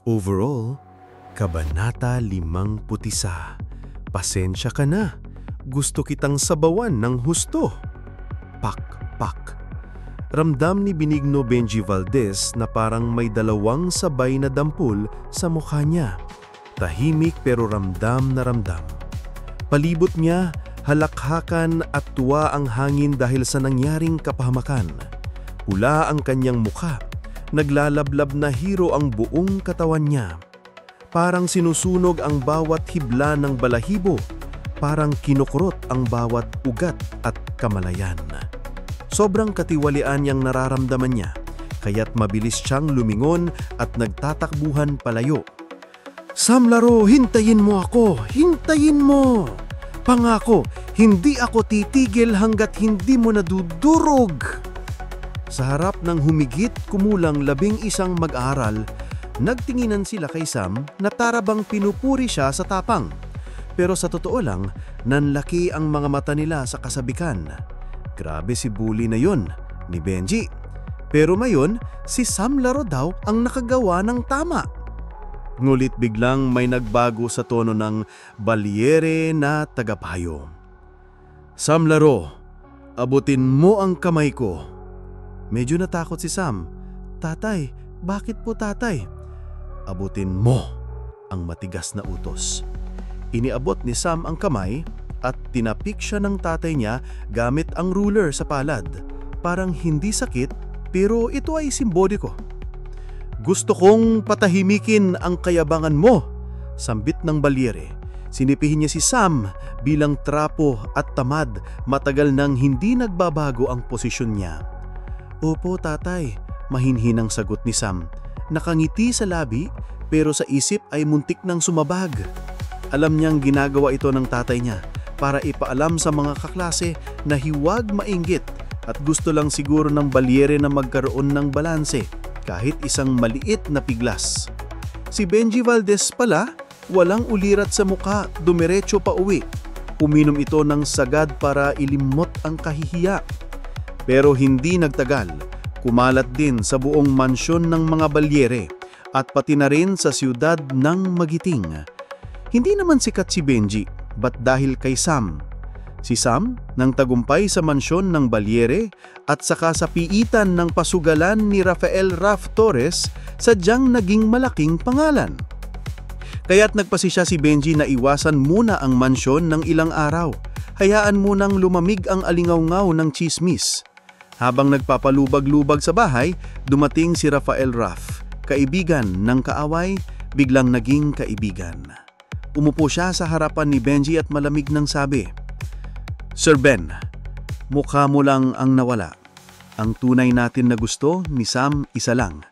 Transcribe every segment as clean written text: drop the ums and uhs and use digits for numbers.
Overall, Kabanata 51. Pasensya ka na. Gusto kitang sabawan ng husto. Pak, pak. Ramdam ni Benigno Benji Valdez na parang may dalawang sabay na dampul sa mukha niya. Tahimik pero ramdam na ramdam. Palibot niya, halakhakan at tuwa ang hangin dahil sa nangyaring kapahamakan. Pula ang kanyang mukha. Naglalablab na hiro ang buong katawan niya. Parang sinusunog ang bawat hibla ng balahibo. Parang kinukurot ang bawat ugat at kamalayan. Sobrang katiwalian niyang nararamdaman niya, kaya't mabilis siyang lumingon at nagtatakbuhan palayo. "Sam Laro, hintayin mo ako! Hintayin mo! Pangako, hindi ako titigil hanggat hindi mo nadudurog!" Sa harap ng humigit kumulang 11 mag-aaral, nagtinginan sila kay Sam na tarabang pinupuri siya sa tapang. Pero sa totoo lang, nanlaki ang mga mata nila sa kasabikan. Grabe si bully na yun, ni Benji. Pero mayon, si Sam Laro daw ang nakagawa ng tama. Ngulit biglang may nagbago sa tono ng balyere na tagapayo. "Sam Laro, abutin mo ang kamay ko." Medyo natakot si Sam. "Tatay, bakit po tatay?" "Abutin mo," ang matigas na utos. Iniabot ni Sam ang kamay at tinapik siya ng tatay niya gamit ang ruler sa palad. Parang hindi sakit pero ito ay simboliko. "Gusto kong patahimikin ang kayabangan mo," sambit ng balyere. Sinipihin niya si Sam bilang trapo at tamad, matagal nang hindi nagbabago ang posisyon niya. "Opo tatay," mahinhinang sagot ni Sam. Nakangiti sa labi pero sa isip ay muntik nang sumabag. Alam niyang ginagawa ito ng tatay niya para ipaalam sa mga kaklase na huwag mainggit at gusto lang siguro ng balyere na magkaroon ng balanse kahit isang maliit na piglas. Si Benji Valdez pala, walang ulirat sa muka, dumiretso pa uwi. Uminom ito ng sagad para ilimot ang kahihiya. Pero hindi nagtagal, kumalat din sa buong mansyon ng mga balyere at pati na rin sa siyudad ng Magiting. Hindi naman sikat si Benji, but dahil kay Sam. Si Sam, nang tagumpay sa mansyon ng balyere at saka sa piitan ng pasugalan ni Rafael Raff Torres, sadyang naging malaking pangalan. Kaya't nagpasisya si Benji na iwasan muna ang mansyon ng ilang araw. Hayaan munang lumamig ang alingaw-ngaw ng chismis. Habang nagpapalubag-lubag sa bahay, dumating si Rafael Raff. Kaibigan ng kaaway, biglang naging kaibigan. Umupo siya sa harapan ni Benji at malamig nang sabi, "Sir Ben, mukha mo lang ang nawala. Ang tunay natin na gusto ni Sam isa lang.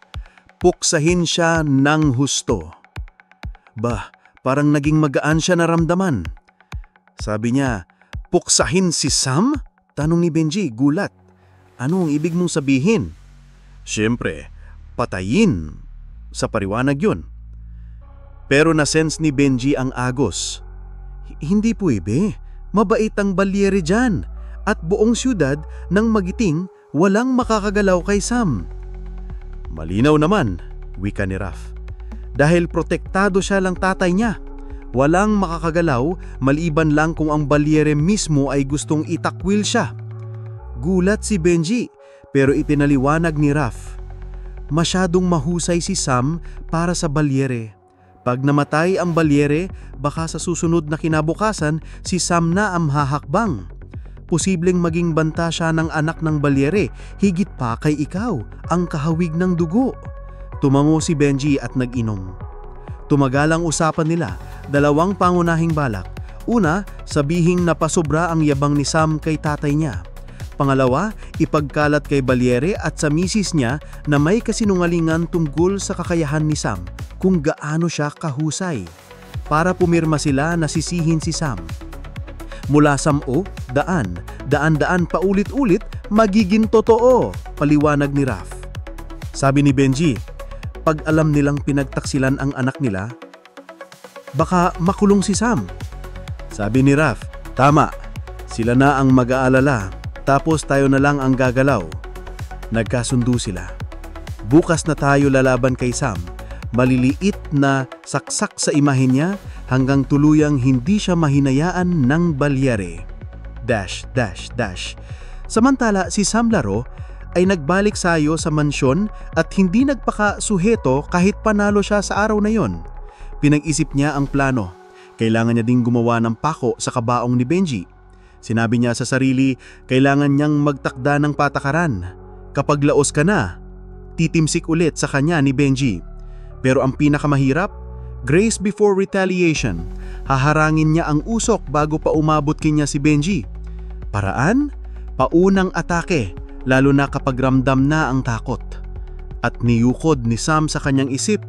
Puksahin siya ng husto." Bah, parang naging magaan siya naramdaman. Sabi niya, "Puksahin si Sam?" Tanong ni Benji, gulat. "Ano ang ibig mong sabihin?" "Siyempre, patayin." Sa pariwanag yun. Pero na-sense ni Benji ang agos. "Hindi pwede. Mabait ang balyere dyan. At buong siyudad ng Magiting walang makakagalaw kay Sam." "Malinaw naman," wika ni Raff. "Dahil protektado siya lang tatay niya. Walang makakagalaw maliban lang kung ang balyere mismo ay gustong itakwil siya." Gulat si Benji pero ipinaliwanag ni Raff. Masyadong mahusay si Sam para sa balyere. Pag namatay ang balyere, baka sa susunod na kinabukasan, si Sam na ang hahakbang. Posibleng maging banta siya ng anak ng balyere, higit pa kay ikaw, ang kahawig ng dugo. Tumango si Benji at nag-inom. Tumagal ang usapan nila, dalawang pangunahing balak. Una, sabihing napasobra ang yabang ni Sam kay tatay niya. Pangalawa, ipagkalat kay balyere at sa misis niya na may kasinungalingan tungkol sa kakayahan ni Sam kung gaano siya kahusay. Para pumirma sila na sisihin si Sam. Mula Sam-o, daan-daan paulit-ulit, magiging totoo, paliwanag ni Raff. Sabi ni Benji, pag alam nilang pinagtaksilan ang anak nila, baka makulong si Sam. Sabi ni Raff, tama, sila na ang mag-aalala. Tapos tayo na lang ang gagalaw. Nagkasundo sila. Bukas na tayo lalaban kay Sam. maliliit na saksak sa imahe niya hanggang tuluyang hindi siya mahinayaan ng balyere. Dash, dash, dash. Samantala si Sam Laro ay nagbalik sayo sa mansyon at hindi nagpakasuheto kahit panalo siya sa araw na yon. Pinag-isip niya ang plano. Kailangan niya ding gumawa ng pako sa kabaong ni Benji. Sinabi niya sa sarili, kailangan niyang magtakda ng patakaran. Kapag laos ka na, titimsik ulit sa kanya ni Benji. Pero ang pinakamahirap, grace before retaliation. Haharangin niya ang usok bago pa umabot kanya si Benji. Paraan? Paunang atake, lalo na kapag ramdam na ang takot. At niyukod ni Sam sa kanyang isip,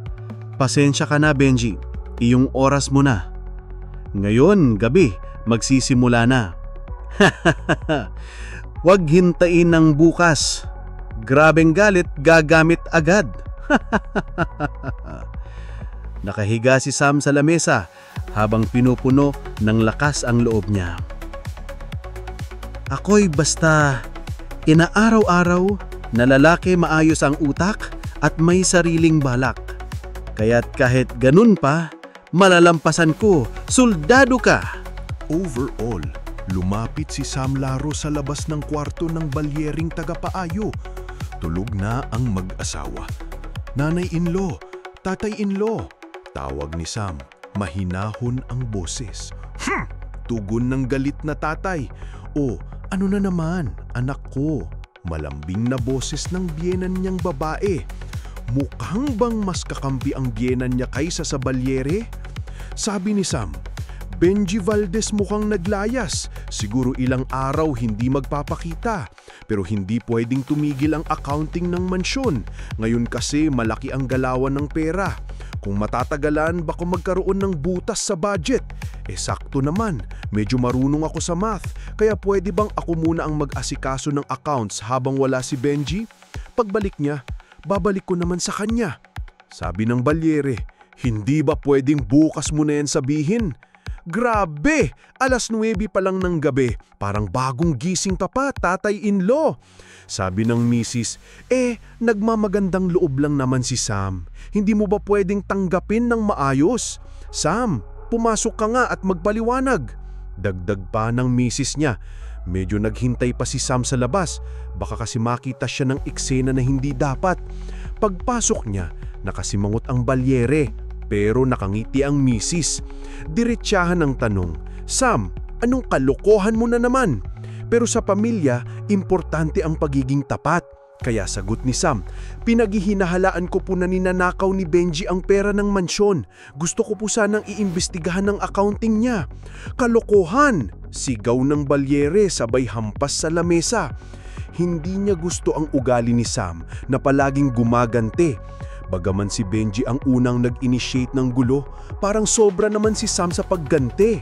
pasensya ka na Benji, iyong oras mo na. Ngayon, gabi, magsisimula na. Huwag hintayin ng bukas. Grabeng galit, gagamit agad. Nakahiga si Sam sa lamesa habang pinupuno ng lakas ang loob niya. Ako'y basta inaaraw-araw na lalaki maayos ang utak at may sariling balak. Kaya't kahit ganun pa, malalampasan ko, soldado ka! Overall, lumapit si Sam Laro sa labas ng kwarto ng balyering tagapaayo. Tulog na ang mag-asawa. Nanay-in-law, tatay-in-law. Tawag ni Sam, mahinahon ang boses. Tugon ng galit na tatay. O, ano na naman, anak ko? Malambing na boses ng biyenan niyang babae. Mukhang bang mas kakampi ang biyenan niya kaysa sa balyere? Sabi ni Sam, Benji Valdez mukhang naglayas. Siguro ilang araw hindi magpapakita. Pero hindi pwedeng tumigil ang accounting ng mansyon. Ngayon kasi malaki ang galawan ng pera. Kung matatagalan baka magkaroon ng butas sa budget. Sakto naman, medyo marunong ako sa math. Kaya pwede bang ako muna ang mag-asikaso ng accounts habang wala si Benji? Pagbalik niya, babalik ko naman sa kanya. Sabi ng balyere, hindi ba pwedeng bukas mo na yan sabihin? Grabe! Alas 9 pa lang ng gabi. Parang bagong gising ka pa, tatay-in-law. Sabi ng misis, nagmamagandang loob lang naman si Sam. Hindi mo ba pwedeng tanggapin ng maayos? Sam, pumasok ka nga at magpaliwanag. Dagdag pa ng misis niya. Medyo naghintay pa si Sam sa labas. Baka kasi makita siya ng eksena na hindi dapat. Pagpasok niya, nakasimangot ang balyere. Pero nakangiti ang misis. Diretsahan ang tanong, Sam, anong kalokohan mo na naman? Pero sa pamilya, importante ang pagiging tapat. Kaya sagot ni Sam, pinaghihinahalaan ko po na ninanakaw ni Benji ang pera ng mansyon. Gusto ko po sanang iimbestigahan ng accounting niya. Kalokohan! Sigaw ng balyere sabay hampas sa lamesa. Hindi niya gusto ang ugali ni Sam na palaging gumagante. Bagaman si Benji ang unang nag-initiate ng gulo, parang sobra naman si Sam sa paggante.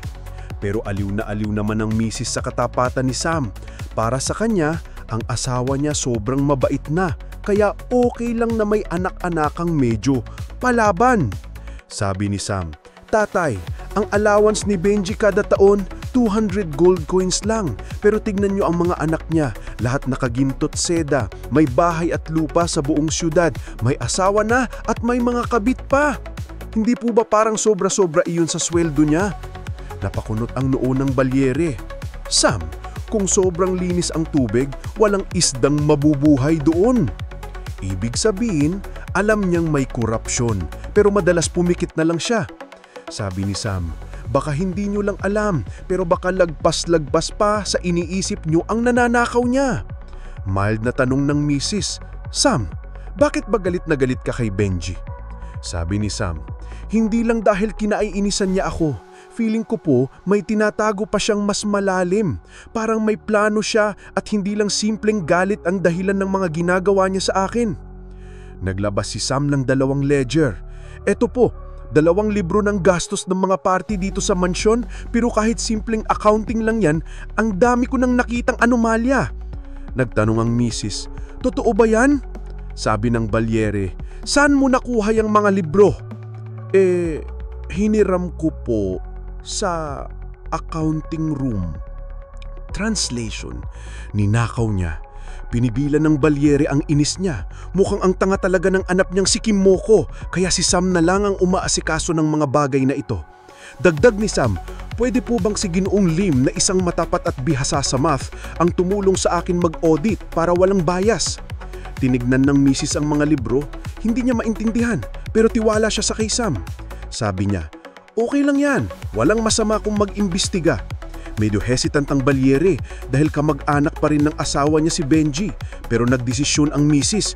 Pero aliw naman ang misis sa katapatan ni Sam. Para sa kanya, ang asawa niya sobrang mabait na, kaya okay lang na may anak-anakang medyo palaban. Sabi ni Sam, Tatay, ang allowance ni Benji kada taon, 200 gold coins lang. Pero tignan niyo ang mga anak niya, lahat nakagintot seda, may bahay at lupa sa buong syudad, may asawa na at may mga kabit pa. Hindi po ba parang sobra-sobra iyon sa sweldo niya? Napakunot ang noo ng balyere. Sam, kung sobrang linis ang tubig, walang isdang mabubuhay doon. Ibig sabihin, alam niyang may korupsyon, pero madalas pumikit na lang siya. Sabi ni Sam, baka hindi niyo lang alam, pero baka lagpas-lagpas pa sa iniisip niyo ang nananakaw niya. Mild na tanong ng misis, Sam, bakit ba galit na galit ka kay Benji? Sabi ni Sam, hindi lang dahil kinaiinisan niya ako. Feeling ko po may tinatago pa siyang mas malalim. Parang may plano siya at hindi lang simpleng galit ang dahilan ng mga ginagawa niya sa akin. Naglabas si Sam ng 2 ledger. Eto po, 2 libro ng gastos ng mga party dito sa mansyon, pero kahit simpleng accounting lang yan, ang dami ko nang nakitang anomalya. Nagtanong ang misis, totoo ba yan? Sabi ng balyere, saan mo nakuha yung mga libro? Hiniram ko po sa accounting room. Translation, ninakaw niya. Pinibilan ng balyere ang inis niya. Mukhang ang tanga talaga ng anak niyang si Kimoko, kaya si Sam na lang ang umaasikaso ng mga bagay na ito. Dagdag ni Sam, pwede po bang si Ginoong Lim na isang matapat at bihasa sa math ang tumulong sa akin mag-audit para walang bias? Tinignan ng misis ang mga libro, hindi niya maintindihan pero tiwala siya sa kay Sam. Sabi niya, okay lang yan, walang masama kung mag-imbestiga. Medyo hesitant ang balyere dahil kamag-anak pa rin ng asawa niya si Benji pero nagdesisyon ang misis.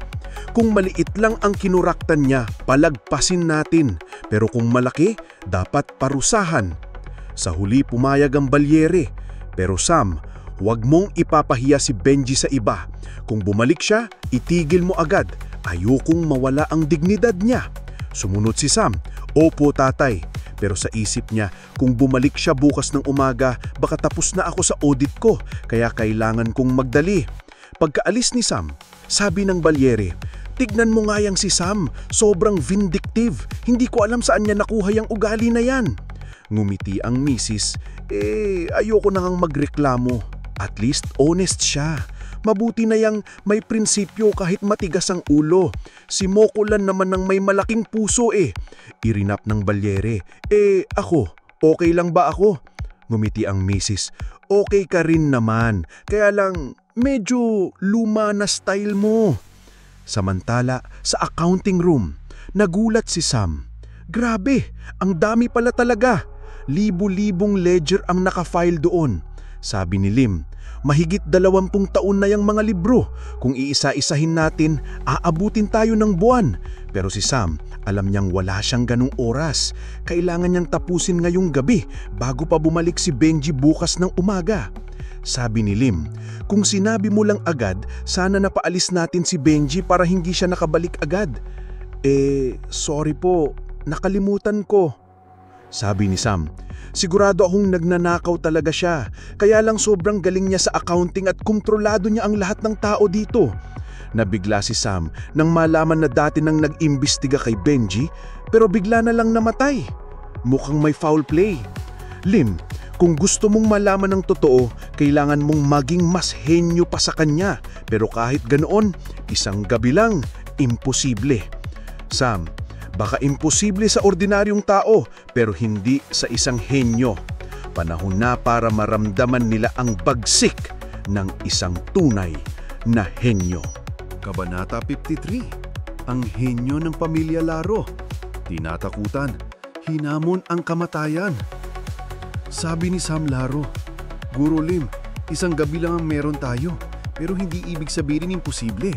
Kung maliit lang ang kinuraktan niya, palagpasin natin. Pero kung malaki, dapat parusahan. Sa huli pumayag ang balyere. Pero Sam, huwag mong ipapahiya si Benji sa iba. Kung bumalik siya, itigil mo agad. Ayokong mawala ang dignidad niya. Sumunod si Sam, opo tatay. Pero sa isip niya, kung bumalik siya bukas ng umaga, baka tapos na ako sa audit ko, kaya kailangan kong magdali. Pagkaalis ni Sam, sabi ng balyere, tignan mo nga yang si Sam, sobrang vindictive, hindi ko alam saan niya nakuha yung ugali na yan. Ngumiti ang misis, ayoko na ngang magreklamo, at least honest siya. Mabuti na yang may prinsipyo kahit matigas ang ulo. Si Mokulan naman ng may malaking puso Irinap ng balyere. Ako, okay lang ba ako? Ngumiti ang misis. Okay ka rin naman, kaya lang medyo luma na style mo. Samantala, sa accounting room, nagulat si Sam. Grabe, ang dami pala talaga. Libu-libong ledger ang nakafile doon. Sabi ni Lim, mahigit 20 taon na yung mga libro. Kung iisa-isahin natin, aabutin tayo ng buwan. Pero si Sam, alam niyang wala siyang ganung oras. Kailangan niyang tapusin ngayong gabi bago pa bumalik si Benji bukas ng umaga. Sabi ni Lim, kung sinabi mo lang agad, sana napaalis natin si Benji para hindi siya nakabalik agad. Sorry po, nakalimutan ko. Sabi ni Sam, sigurado akong nagnanakaw talaga siya, kaya lang sobrang galing niya sa accounting at kontrolado niya ang lahat ng tao dito. Nabigla si Sam nang malaman na dati nang nag-imbestiga kay Benji pero bigla na lang namatay. Mukhang may foul play. Lim, kung gusto mong malaman ng totoo, kailangan mong maging mas henyo pa sa kanya. Pero kahit ganoon, isang gabi lang, imposible. Sam, baka imposible sa ordinaryong tao pero hindi sa isang henyo. Panahon na para maramdaman nila ang bagsik ng isang tunay na henyo. Kabanata 53. Ang henyo ng pamilya Laro. Tinatakutan, hinamon ang kamatayan. Sabi ni Sam Laro, Guro Lim, isang gabi lang ang meron tayo pero hindi ibig sabihin imposible.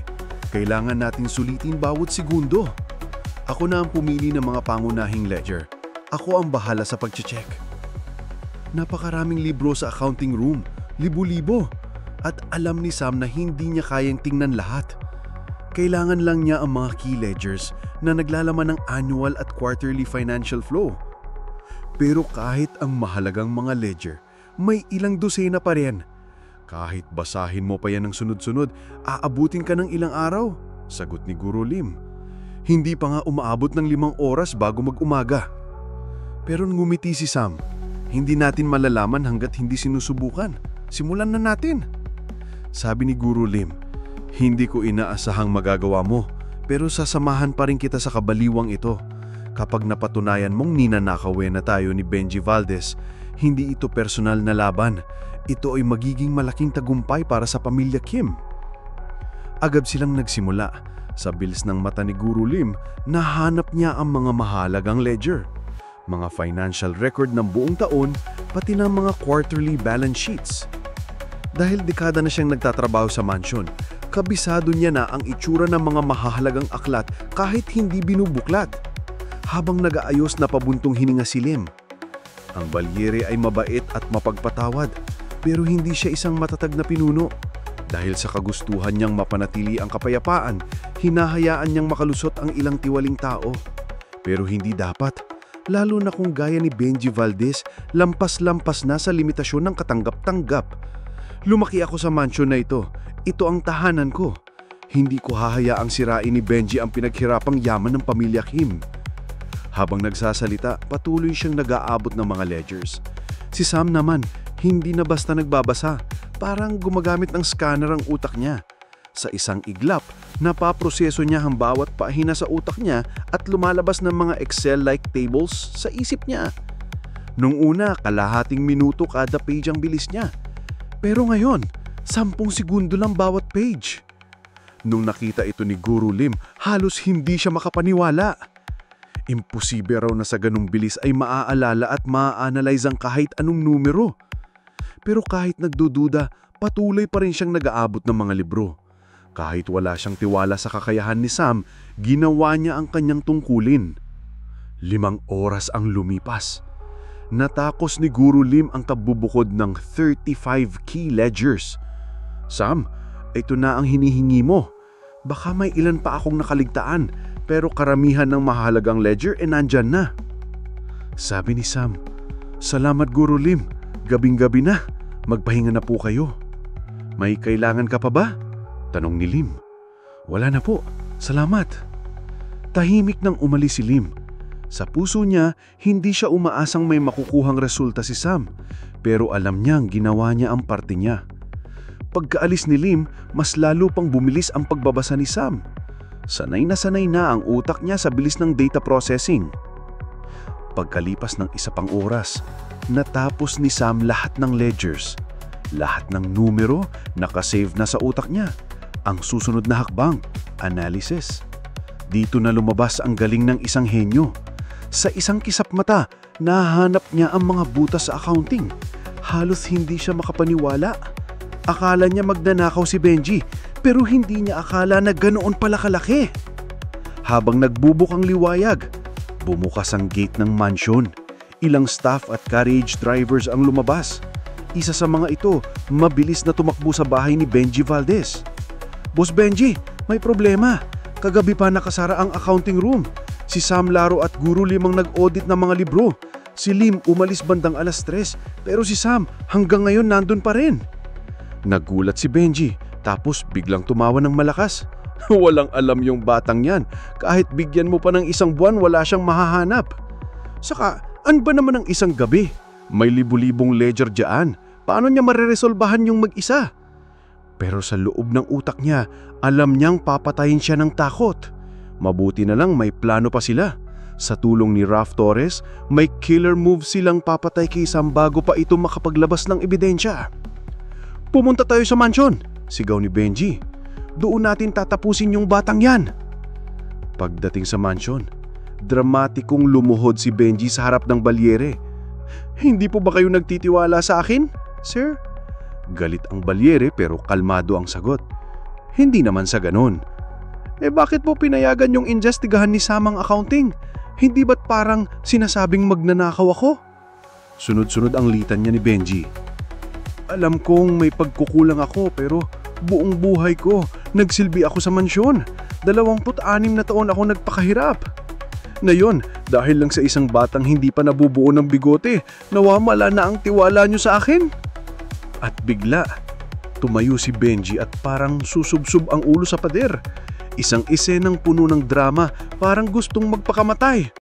Kailangan natin sulitin bawat segundo. Ako na ang pumili ng mga pangunahing ledger. Ako ang bahala sa pag-check. Napakaraming libro sa accounting room, libo-libo. At alam ni Sam na hindi niya kayang tingnan lahat. Kailangan lang niya ang mga key ledgers na naglalaman ng annual at quarterly financial flow. Pero kahit ang mahalagang mga ledger, may ilang dosena pa rin. Kahit basahin mo pa yan ng sunod-sunod, aabutin ka ng ilang araw, sagot ni Guro Lim. Hindi pa nga umaabot ng 5 oras bago mag-umaga. Pero ngumiti si Sam, hindi natin malalaman hanggat hindi sinusubukan. Simulan na natin. Sabi ni Guro Lim, hindi ko inaasahang magagawa mo, pero sasamahan pa rin kita sa kabaliwang ito. Kapag napatunayan mong ninanakawin na tayo ni Benji Valdez, hindi ito personal na laban. Ito ay magiging malaking tagumpay para sa pamilya Kim. Agad silang nagsimula. Sa bilis ng mata ni Guro Lim, nahanap niya ang mga mahalagang ledger. Mga financial record ng buong taon, pati ng mga quarterly balance sheets. Dahil dekada na siyang nagtatrabaho sa mansion, kabisado niya na ang itsura ng mga mahahalagang aklat kahit hindi binubuklat. Habang nag-aayos na pabuntong hininga si Lim. Ang balyere ay mabait at mapagpatawad, pero hindi siya isang matatag na pinuno. Dahil sa kagustuhan niyang mapanatili ang kapayapaan, hinahayaan niyang makalusot ang ilang tiwaling tao. Pero hindi dapat, lalo na kung gaya ni Benji Valdez, lampas-lampas na sa limitasyon ng katanggap-tanggap. Lumaki ako sa mansion na ito. Ito ang tahanan ko. Hindi ko hahayaang sirain ni Benji ang pinaghirapang yaman ng pamilya Kim. Habang nagsasalita, patuloy siyang nag-aabot ng mga ledgers. Si Sam naman, hindi na basta nagbabasa. Parang gumagamit ng scanner ang utak niya. Sa isang iglap, napaproseso niya ang bawat pahina sa utak niya at lumalabas ng mga Excel-like tables sa isip niya. Nung una, kalahating minuto kada page ang bilis niya. Pero ngayon, 10 segundo lang bawat page. Nung nakita ito ni Guru Lim, halos hindi siya makapaniwala. Imposible raw na sa ganung bilis ay maaalala at maa-analyze ang kahit anong numero. Pero kahit nagdududa, patuloy pa rin siyang nag-aabot ng mga libro. Kahit wala siyang tiwala sa kakayahan ni Sam, ginawa niya ang kanyang tungkulin. 5 oras ang lumipas. Natakos ni Guru Lim ang kabubukod ng 35 key ledgers. Sam, ito na ang hinihingi mo. Baka may ilan pa akong nakaligtaan, pero karamihan ng mahalagang ledger nandyan na. Sabi ni Sam, "Salamat Guru Lim, gabing-gabi na, magpahinga na po kayo." "May kailangan ka pa ba?" tanong ni Lim. "Wala na po, salamat." Tahimik nang umalis si Lim. Sa puso niya, hindi siya umaasang may makukuhang resulta si Sam, pero alam niyang ginawa niya ang parte niya. Pagkaalis ni Lim, mas lalo pang bumilis ang pagbabasa ni Sam. Sanay na ang utak niya sa bilis ng data processing. Pagkalipas ng isa pang oras, natapos ni Sam lahat ng ledgers. Lahat ng numero nakasave na sa utak niya. Ang susunod na hakbang, analysis. Dito na lumabas ang galing ng isang henyo. Sa isang kisap mata, nahanap niya ang mga butas sa accounting. Halos hindi siya makapaniwala. Akala niya magnanakaw si Benji, pero hindi niya akala na ganoon pala kalaki. Habang nagbubuk ang liwayag, bumukas ang gate ng mansion. Ilang staff at carriage drivers ang lumabas. Isa sa mga ito, mabilis na tumakbo sa bahay ni Benji Valdez. "Boss Benji, may problema. Kagabi pa nakasara ang accounting room. Si Sam Laro at Guru Lim ang nag-audit ng mga libro. Si Lim umalis bandang 3:00, pero si Sam hanggang ngayon nandun pa rin." Nagulat si Benji, tapos biglang tumawa ng malakas. Walang alam yung batang yan. Kahit bigyan mo pa ng 1 buwan, wala siyang mahahanap. Saka, ano ba naman ang isang gabi? May libu-libong ledger dyan. Paano niya mareresolbahan yung mag-isa? Pero sa loob ng utak niya, alam niyang papatayin siya ng takot. Mabuti na lang may plano pa sila. Sa tulong ni Ralph Torres, may killer move silang papatay kay Sam bago pa ito makapaglabas ng ebidensya. "Pumunta tayo sa mansion," sigaw ni Benji. "Doon natin tatapusin yung batang yan." Pagdating sa mansion, dramatikong lumuhod si Benji sa harap ng balyere. "Hindi po ba kayo nagtitiwala sa akin, sir?" Galit ang balyere pero kalmado ang sagot. "Hindi naman sa ganun." Bakit po pinayagan yung investigahan ni Sam ang accounting? Hindi ba't parang sinasabing magnanakaw ako?" Sunod-sunod ang litan niya ni Benji. "Alam kong may pagkukulang ako pero buong buhay ko nagsilbi ako sa mansyon. 26 na taon ako nagpakahirap. Ngayon, dahil lang sa isang batang hindi pa nabubuo ng bigote, nawawala na ang tiwala niyo sa akin?" At bigla, tumayo si Benji at parang susubsob ang ulo sa pader. Isang esenang puno ng drama, parang gustong magpakamatay.